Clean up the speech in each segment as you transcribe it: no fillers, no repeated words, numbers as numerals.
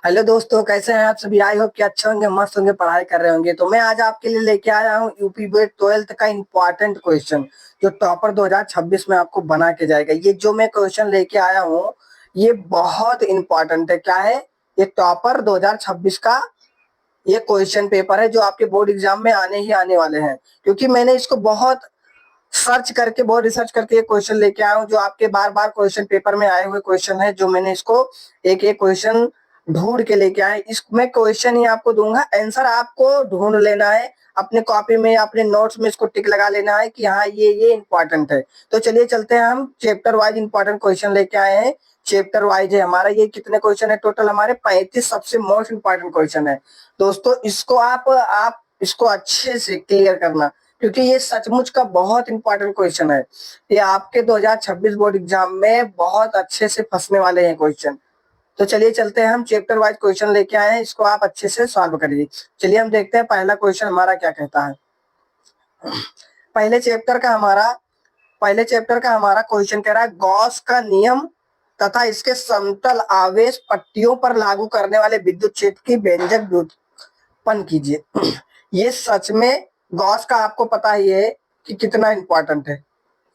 Hello दोस्तों, कैसे हैं आप सभी। आई होप कि अच्छे होंगे, मस्त होंगे, पढ़ाई कर रहे होंगे। तो मैं आज आपके लिए लेके आया हूँ यूपी बोर्ड 12th का इम्पोर्टेंट क्वेश्चन जो टॉपर 2026 में आपको बना के जाएगा। ये जो मैं क्वेश्चन लेके आया हूँ ये बहुत इम्पोर्टेंट है। क्या है ये? टॉपर 2026 का ये क्वेश्चन पेपर है जो आपके बोर्ड एग्जाम में आने ही आने वाले हैं। क्योंकि मैंने इसको बहुत सर्च करके, बहुत रिसर्च करके ये क्वेश्चन लेके आया हूँ जो आपके बार बार क्वेश्चन पेपर में आए हुए क्वेश्चन है, जो मैंने इसको एक एक क्वेश्चन ढूंढ के लेके आए। इसमें क्वेश्चन ही आपको दूंगा, आंसर आपको ढूंढ लेना है अपने कॉपी में, अपने नोट्स में इसको टिक लगा लेना है कि हाँ ये इंपॉर्टेंट है। तो चलिए चलते हैं, हम चैप्टर वाइज इंपॉर्टेंट क्वेश्चन लेके आए हैं। चैप्टर वाइज है हमारा। ये कितने क्वेश्चन है टोटल? हमारे 35 सबसे मोस्ट इंपॉर्टेंट क्वेश्चन है। दोस्तों इसको आप इसको अच्छे से क्लियर करना, क्योंकि ये सचमुच का बहुत इंपॉर्टेंट क्वेश्चन है। ये आपके 2026 बोर्ड एग्जाम में बहुत अच्छे से फंसने वाले हैं क्वेश्चन। तो चलिए चलते हैं, हम चैप्टर वाइज क्वेश्चन लेके आए हैं, इसको आप अच्छे से सॉल्व करिए। चलिए हम देखते हैं पहला क्वेश्चन हमारा क्या कहता है। पहले चैप्टर का हमारा क्वेश्चन कह रहा है गॉस का नियम तथा इसके समतल आवेश पट्टियों पर लागू करने वाले विद्युत क्षेत्र की व्यंजक व्युत्पन्न कीजिए। ये सच में गॉस का आपको पता ही है कि कितना इंपॉर्टेंट है।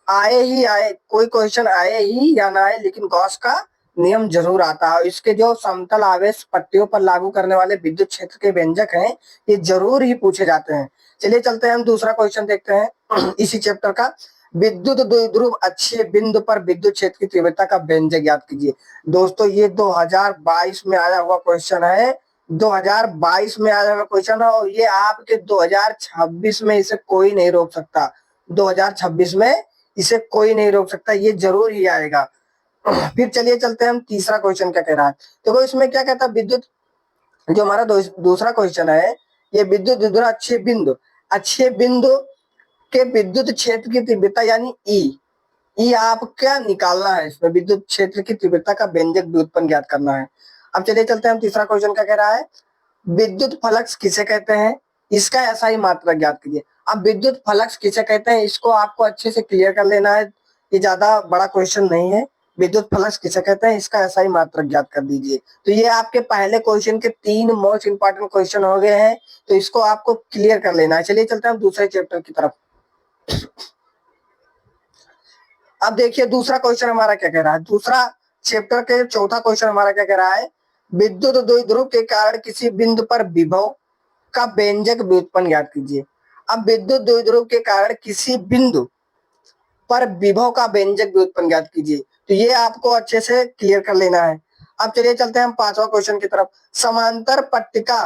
आए ही आए, कोई क्वेश्चन आए ही या ना आए, लेकिन गॉस का नियम जरूर आता है। इसके जो समतल आवेश पट्टियों पर लागू करने वाले विद्युत क्षेत्र के व्यंजक हैं ये जरूर ही पूछे जाते हैं। चलिए चलते हैं, हम दूसरा क्वेश्चन देखते हैं इसी चैप्टर का। विद्युत द्विध्रुव अक्षीय बिंदु पर विद्युत क्षेत्र की तीव्रता का व्यंजक याद कीजिए। दोस्तों ये 2022 में आया हुआ क्वेश्चन है। 2022 में आया हुआ क्वेश्चन है और ये आपके 2026 में इसे कोई नहीं रोक सकता। 2026 में इसे कोई नहीं रोक सकता, ये जरूर ही आएगा। फिर चलिए चलते हैं, हम तीसरा क्वेश्चन क्या कह रहा है। देखो इसमें क्या कहता है, विद्युत जो हमारा दूसरा क्वेश्चन है, ये विद्युत द्विध्रुव अक्षीय बिंदु के विद्युत क्षेत्र की तीव्रता यानी ई आप क्या निकालना है। इसमें विद्युत क्षेत्र की तीव्रता का व्यंजक व्युत्पन्न ज्ञात करना है। अब चलिए चलते हैं, हम तीसरा क्वेश्चन क्या कह रहा है। विद्युत फ्लक्स किसे कहते हैं, इसका ऐसा ही मात्रा ज्ञात कीजिए। अब विद्युत फ्लक्स किसे कहते हैं इसको आपको अच्छे से क्लियर कर लेना है, ये ज्यादा बड़ा क्वेश्चन नहीं है। विद्युत फ्लक्स किसे कहते हैं इसका ऐसा ही मात्रक ज्ञात कर दीजिए। तो ये आपके पहले क्वेश्चन के 3 मोस्ट इंपॉर्टेंट क्वेश्चन हो गए हैं, तो इसको आपको क्लियर कर लेना है। चलिए चलते हैं हम दूसरे चैप्टर की तरफ। अब देखिए दूसरा क्वेश्चन हमारा क्या कह रहा है। दूसरा चैप्टर के चौथा क्वेश्चन हमारा क्या कह रहा है। विद्युत द्विध्रुव के कारण किसी बिंदु पर विभव का व्यंजक व्युत्पन्न ज्ञात कीजिए। अब विद्युत द्विध्रुव के कारण किसी बिंदु पर विभव का व्यंजक व्युत्पन्न ज्ञात कीजिए। तो ये आपको अच्छे से क्लियर कर लेना है। अब चलिए चलते हैं हम पांचवा क्वेश्चन की तरफ। समांतर पट्टिका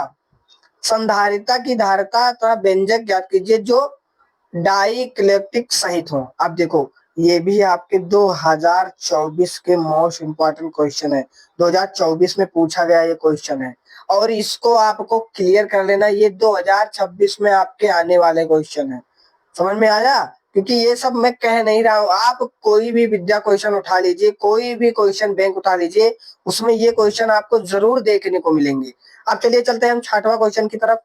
संधारिता की धारिता तथा व्यंजक ज्ञात कीजिए जो डाइइलेक्ट्रिक सहित हो। अब देखो ये भी आपके 2024 के मोस्ट इंपॉर्टेंट क्वेश्चन है। 2024 में पूछा गया ये क्वेश्चन है और इसको आपको क्लियर कर लेना। ये 2026 में आपके आने वाले क्वेश्चन है। समझ में आया? क्योंकि ये सब मैं कह नहीं रहा हूँ। आप कोई भी विद्या क्वेश्चन उठा लीजिए, कोई भी क्वेश्चन बैंक उठा लीजिए, उसमें ये क्वेश्चन आपको जरूर देखने को मिलेंगे। अब चलिए चलते हैं हम छठवां क्वेश्चन की तरफ।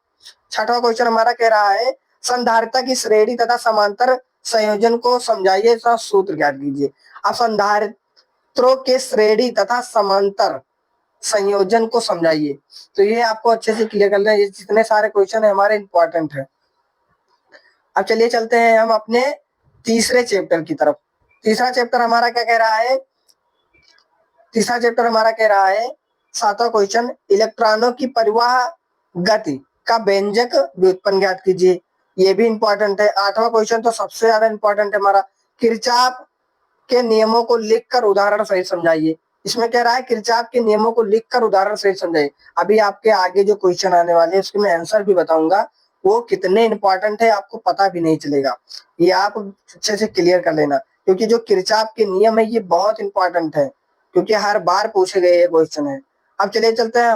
छठवां क्वेश्चन हमारा कह रहा है संधारिता की श्रेणी तथा समांतर संयोजन को समझाइए तथा सूत्र ज्ञात कीजिए। अब संधारित्रों के श्रेणी तथा समांतर संयोजन को समझाइए। तो ये आपको अच्छे से क्लियर करना है। ये जितने सारे क्वेश्चन है हमारे इंपॉर्टेंट है। अब चलिए चलते हैं हम अपने तीसरे चैप्टर की तरफ। तीसरा चैप्टर हमारा क्या कह रहा है। तीसरा चैप्टर हमारा कह रहा है सातवां क्वेश्चन इलेक्ट्रॉनों की परिवाह गति का व्यंजक व्युत्पन्न ज्ञात कीजिए। ये भी इंपॉर्टेंट है। आठवां क्वेश्चन तो सबसे ज्यादा इंपॉर्टेंट है हमारा, किरचॉफ के नियमों को लिखकर उदाहरण सहित समझाइए। इसमें कह रहा है किरचॉफ के नियमों को लिखकर उदाहरण सहित समझाइए। अभी आपके आगे जो क्वेश्चन आने वाले हैं उसके मैं आंसर भी बताऊंगा, वो कितने इंपॉर्टेंट है आपको पता भी नहीं चलेगा। ये आप अच्छे से क्लियर कर लेना, क्योंकि जो किरचॉफ के नियम है ये बहुत इंपॉर्टेंट है, क्योंकि हर बार पूछे गए ये क्वेश्चन है। अब चलिए चलते हैं,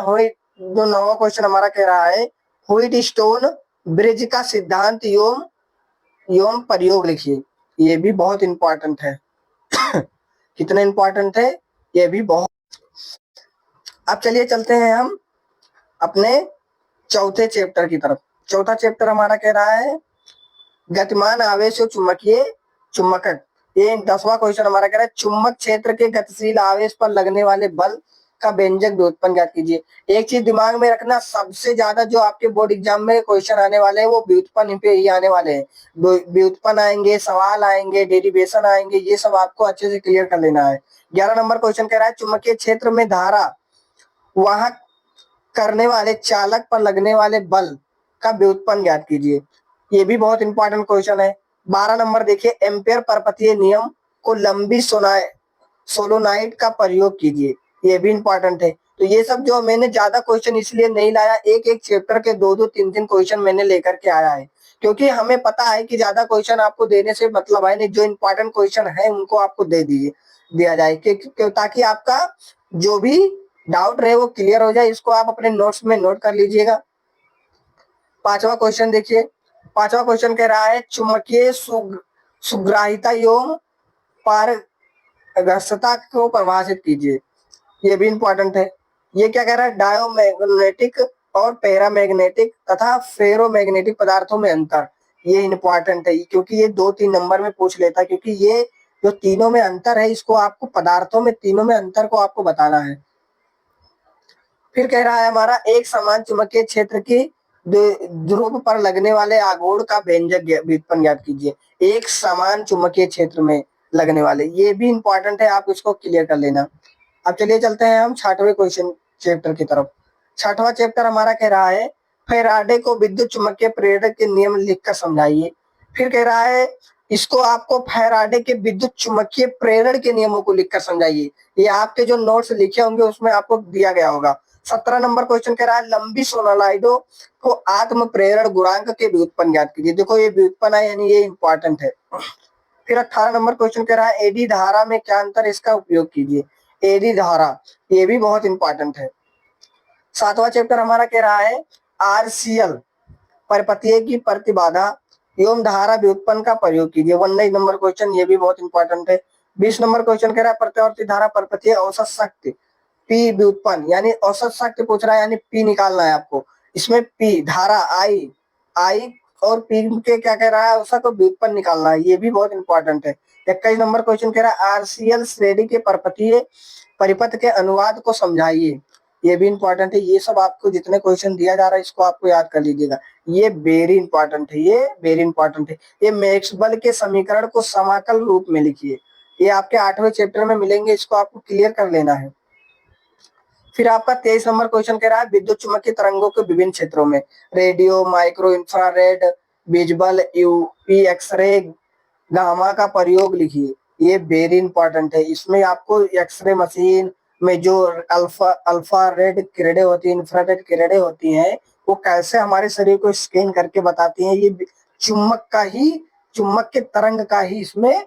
जो 9वां क्वेश्चन हमारा कह रहा है व्हीट स्टोन ब्रिज का सिद्धांत एवं प्रयोग लिखिए। ये भी बहुत इंपॉर्टेंट है। कितना इंपॉर्टेंट है ये भी बहुत। अब चलिए चलते हैं हम अपने चौथे चैप्टर की तरफ। चौथा चैप्टर हमारा कह रहा है गतिमान आवेश और चुंबकीय चुंबकत्व। ये 10वां क्वेश्चन हमारा कह रहा है चुंबक क्षेत्र के गतिशील आवेश पर लगने वाले बल का व्यंजक व्युत्पन्न ज्ञात कीजिए। एक चीज दिमाग में रखना, सबसे ज्यादा जो आपके बोर्ड एग्जाम में क्वेश्चन आने वाले हैं वो व्युत्पन्न पे ही आने वाले हैं। व्युत्पन्न आएंगे, सवाल आएंगे, डेरिवेशन आएंगे, ये सब आपको अच्छे से क्लियर कर लेना है। 11 नंबर क्वेश्चन कह रहा है चुंबकीय क्षेत्र में धारा वहां करने वाले चालक पर लगने वाले बल का व्युत्पन्न ज्ञात कीजिए। ये भी बहुत इंपॉर्टेंट क्वेश्चन है। 12 नंबर देखिए, एम्पियर पर्पतीय नियम को लंबी सोलोनाइड का प्रयोग कीजिए। ये भी इंपॉर्टेंट है। तो ये सब जो मैंने ज्यादा क्वेश्चन इसलिए नहीं लाया, एक एक चैप्टर के 2-2 3-3 क्वेश्चन मैंने लेकर के आया है, क्योंकि हमें पता है कि ज्यादा क्वेश्चन आपको देने से मतलब है नहीं, जो इंपॉर्टेंट क्वेश्चन है उनको आपको दिया जाए, ताकि आपका जो भी डाउट रहे वो क्लियर हो जाए। इसको आप अपने नोट्स में नोट कर लीजिएगा। 5वां क्वेश्चन देखिए, 5वां क्वेश्चन कह रहा है चुंबकीय सुग्राहिता एवं पारगम्यता को परिभाषित कीजिए। ये भी इंपॉर्टेंट है। ये क्या कह रहा है, डायोमैग्नेटिक और पैरामैग्नेटिक तथा फेरोमैग्नेटिक पदार्थों में अंतर। ये इंपॉर्टेंट है क्योंकि ये 2-3 नंबर में पूछ लेता है, क्योंकि ये जो तीनों में अंतर है इसको आपको पदार्थों में तीनों में अंतर को आपको बताना है। फिर कह रहा है हमारा एक समान चुंबकीय क्षेत्र की ध्रुव पर लगने वाले आघूर्ण का व्यंजक व्युत्पन्न ज्ञात कीजिए। एक समान चुंबकीय क्षेत्र में लगने वाले, ये भी इंपॉर्टेंट है, आप इसको क्लियर कर लेना। अब चलिए चलते हैं हम 6वें क्वेश्चन चैप्टर की तरफ। 6वां चैप्टर हमारा कह रहा है फैराडे को विद्युत चुम्बकीय प्रेरक के नियम लिखकर समझाइए। फिर कह रहा है इसको आपको फैराडे के विद्युत चुम्बकीय प्रेरण के नियमों को लिखकर समझाइए। ये आपके जो नोट्स लिखे होंगे उसमें आपको दिया गया होगा। 17 नंबर क्वेश्चन कह रहा है लंबी सोलेनोइडों को आत्म प्रेरण गुणांक के व्युत्पन्न ज्ञात कीजिए। देखो ये व्युत्पन्न है, यानी ये इंपॉर्टेंट है। फिर 18 नंबर क्वेश्चन कह रहा है एडी धारा में क्या अंतर, इसका उपयोग कीजिए। एडी धारा, ये भी बहुत इंपॉर्टेंट है। 7वां चैप्टर हमारा कह रहा है आरसीएल परिपथीय की प्रतिबाधा एवं धारा व्युत्पन्न का प्रयोग कीजिए। 19 नंबर क्वेश्चन, ये भी बहुत इंपॉर्टेंट है। 20 नंबर क्वेश्चन कह रहा है प्रत्यावर्ती धारा परिपथीय औसत शक्ति पी व्युत्पन्न, यानी औसत शक्ति पूछ रहा है, यानी पी निकालना है आपको। इसमें पी धारा आई और पी के क्या कह रहा है, औसत को व्युत्पन्न निकालना है। ये भी बहुत इंपॉर्टेंट है। 21 नंबर क्वेश्चन कह रहा है आरसीएल श्रेणी के परिपथ के अनुवाद को समझाइए। ये भी इंपॉर्टेंट है। ये सब आपको जितने क्वेश्चन दिया जा रहा है इसको आपको याद कर लीजिएगा। ये वेरी इंपॉर्टेंट है, ये वेरी इंपॉर्टेंट है। ये मैक्सवेल के समीकरण को समाकल रूप में लिखिए। ये आपके 8वें चैप्टर में मिलेंगे, इसको आपको क्लियर कर लेना है। फिर आपका 23 नंबर क्वेश्चन कह रहा है विद्युत चुम्बकीय तरंगों के विभिन्न क्षेत्रों में radio, micro, infrared, visible, UV, X-ray, gamma का प्रयोग लिखिए। ये वेरी इंपॉर्टेंट है। इसमें आपको एक्सरे मशीन में जो अल्फा रेड किरणें होती है, इंफ्रारेड किरणें होती हैं, वो कैसे हमारे शरीर को स्कैन करके बताती हैं। ये चुम्बक के तरंग का ही इसमें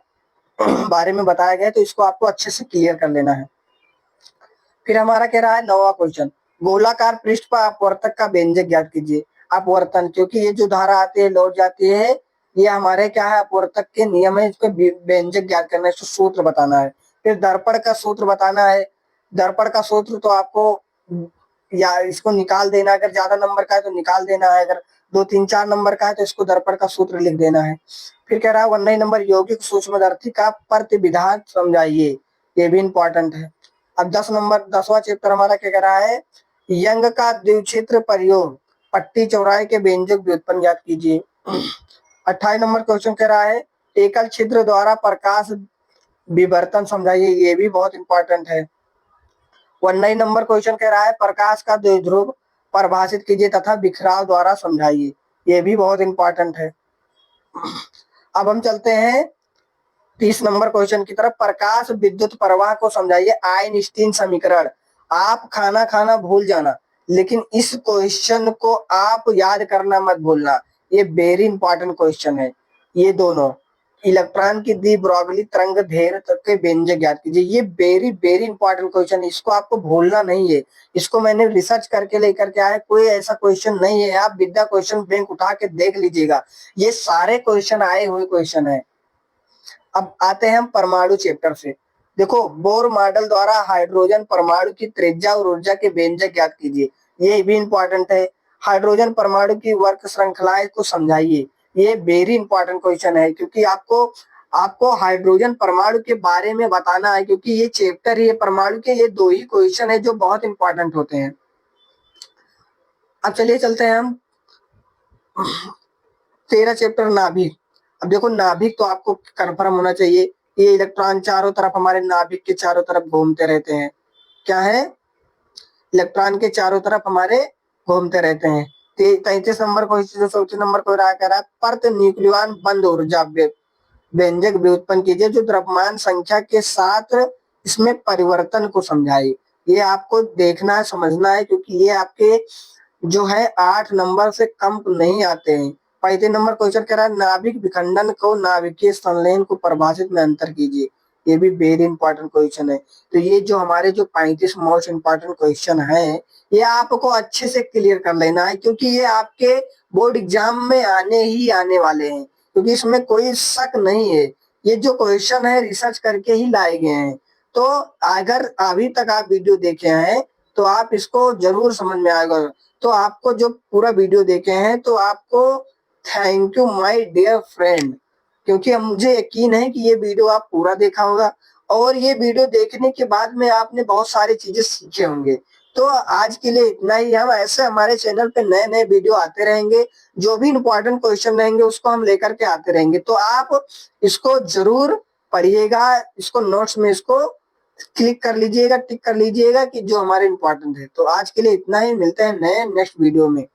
बारे में बताया गया है, तो इसको आपको अच्छे से क्लियर कर लेना है। फिर हमारा कह रहा है 9वां क्वेश्चन गोलाकार पृष्ठ पर अपवर्तक का व्यंजक ज्ञात कीजिए। अपवर्तन, क्योंकि ये जो धारा आती है लौट जाती है, ये हमारे क्या है अपवर्तक के नियम है, इसको व्यंजक ज्ञात करना है, इसको सूत्र बताना है। फिर दर्पण का सूत्र बताना है। दर्पण का सूत्र तो आपको या इसको निकाल देना, अगर ज्यादा नंबर का है तो निकाल देना है, अगर 2, 3, 4 नंबर का है तो इसको दर्पण का सूत्र लिख देना है। फिर कह रहा है 19 नंबर यौगिक सूक्ष्मदर्शी का प्रतिविधान समझाइए। ये भी इंपॉर्टेंट है। अब 10वां चैप्टर हमारा क्या कह रहा है यंग का द्विक्षेत्र प्रयोग पट्टी चौराहे के व्यंजक व्युत्पन्न ज्ञात कीजिए। 28 नंबर क्वेश्चन कह रहा है एकल छिद्र द्वारा प्रकाश विवर्तन समझाइए। ये भी बहुत इंपॉर्टेंट है। 19 नंबर क्वेश्चन कह रहा है प्रकाश का द्विध्रुव परिभाषित कीजिए तथा बिखराव द्वारा समझाइए। ये भी बहुत इंपॉर्टेंट है। अब हम चलते हैं 30 नंबर क्वेश्चन की तरफ प्रकाश विद्युत प्रवाह को समझाइए। आइंस्टीन समीकरण। आप खाना खाना भूल जाना, लेकिन इस क्वेश्चन को आप याद करना मत भूलना। ये वेरी इंपॉर्टेंट क्वेश्चन है। ये दोनों इलेक्ट्रॉन की दी ब्रॉगली तरंग दैर्घ्य तक के व्यंजक ज्ञात कीजिए। ये वेरी वेरी इंपॉर्टेंट क्वेश्चन है, इसको आपको भूलना नहीं है। इसको मैंने रिसर्च करके लेकर के आया, कोई ऐसा क्वेश्चन नहीं है। आप विद्या क्वेश्चन बैंक उठा के देख लीजिएगा, ये सारे क्वेश्चन आए हुए क्वेश्चन है। अब आते हैं हम परमाणु चैप्टर से। देखो बोर मॉडल द्वारा हाइड्रोजन परमाणु की त्रिज्या और ऊर्जा के व्यंजक ज्ञात कीजिए। ये भी इंपॉर्टेंट है। हाइड्रोजन परमाणु की वर्ग श्रृंखलाएं को समझाइए। ये वेरी इंपॉर्टेंट क्वेश्चन है, क्योंकि आपको आपको हाइड्रोजन परमाणु के बारे में बताना है, क्योंकि ये चैप्टर ये परमाणु के ये 2 ही क्वेश्चन है जो बहुत इंपॉर्टेंट होते हैं। अब चलिए चलते हैं हम 13 चैप्टर नाभिक। अब देखो नाभिक तो आपको कंफर्म होना चाहिए, ये इलेक्ट्रॉन चारों तरफ हमारे नाभिक के चारों तरफ घूमते रहते हैं। क्या है? इलेक्ट्रॉन के चारों तरफ हमारे घूमते रहते हैं। 33 नंबर क्वेश्चन, 34 नंबर को रहा कह रहा है परत न्यूक्लियॉन बंद ऊर्जा व्यंजक व्युत्पन्न कीजिए जो द्रव्यमान संख्या के साथ इसमें परिवर्तन को समझाए। ये आपको देखना है, समझना है, क्योंकि ये आपके जो है 8 नंबर से कम नहीं आते हैं। 35 नंबर क्वेश्चन कह रहा है नाभिक विखंडन को नाभिकीय संलयन को परिभाषित में अंतर कीजिए। ये भी वेरी इंपॉर्टेंट क्वेश्चन है। तो ये जो हमारे जो 35 मोस्ट इंपॉर्टेंट क्वेश्चन है, ये आपको अच्छे से क्लियर कर लेना है, क्योंकि ये आपके बोर्ड एग्जाम में आने ही आने वाले हैं, क्योंकि इसमें कोई शक नहीं है। ये जो क्वेश्चन है रिसर्च करके ही लाए गए हैं। तो अगर अभी तक आप वीडियो देखे हैं तो आप इसको जरूर समझ में आएगा। तो आपको जो पूरा वीडियो देखे हैं तो आपको thank you my dear friend, क्योंकि अब मुझे यकीन है कि ये वीडियो आप पूरा देखा होगा और ये वीडियो देखने के बाद में आपने बहुत सारी चीजें सीखे होंगे। तो आज के लिए इतना ही। हम ऐसे हमारे चैनल पे नए नए वीडियो आते रहेंगे, जो भी इंपॉर्टेंट क्वेश्चन रहेंगे उसको हम लेकर के आते रहेंगे। तो आप इसको जरूर पढ़िएगा, इसको नोट्स में इसको क्लिक कर लीजिएगा, टिक कर लीजिएगा कि जो हमारे इंपॉर्टेंट है। तो आज के लिए इतना ही, मिलते हैं नए नेक्स्ट वीडियो में।